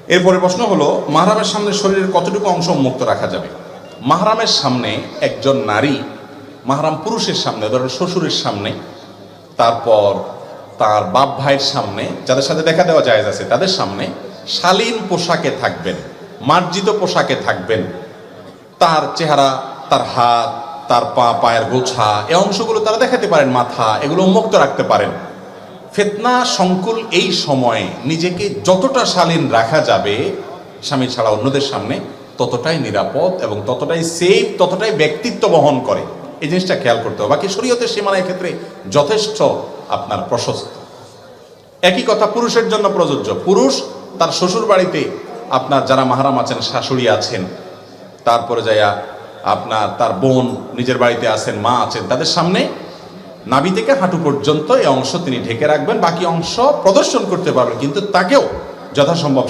এরপরে প্রশ্ন হলো, মাহরামের সামনে শরীরের কতটুকু অংশ উন্মুক্ত রাখা যাবে? মাহরামের সামনে একজন নারী মাহরাম পুরুষের সামনে, ধরেন শ্বশুরের সামনে, তারপর তার বাপ ভাইয়ের সামনে, যাদের সাথে দেখা দেওয়া জায়েজ আছে তাদের সামনে শালীন পোশাকে থাকবেন, মার্জিত পোশাকে থাকবেন। তার চেহারা, তার হাত, তার পা, পায়ের গোছা, এই অংশগুলো তারা দেখাতে পারেন, মাথা, এগুলো উন্মুক্ত রাখতে পারেন। ফিতনা সংকুল এই সময়ে নিজেকে যতটা শালীন রাখা যাবে স্বামী ছাড়া অন্যদের সামনে, ততটাই নিরাপদ এবং ততটাই সেফ, ততটাই ব্যক্তিত্ব বহন করে। এই জিনিসটা খেয়াল করতে হবে। বাকি শরীয়তের সীমানার ক্ষেত্রে যথেষ্ট আপনার প্রশস্ত। একই কথা পুরুষের জন্য প্রযোজ্য। পুরুষ তার শ্বশুর বাড়িতে আপনার যারা মাহরাম আছেন, শাশুড়ি আছেন, তারপরে যাইয়া আপনার তার বোন নিজের বাড়িতে আছেন, মা আছেন, তাদের সামনে নাভি থেকে হাঁটু পর্যন্ত এই অংশ তিনি ঢেকে রাখবেন, বাকি অংশ প্রদর্শন করতে পারবেন, কিন্তু তাকেও যথাসম্ভব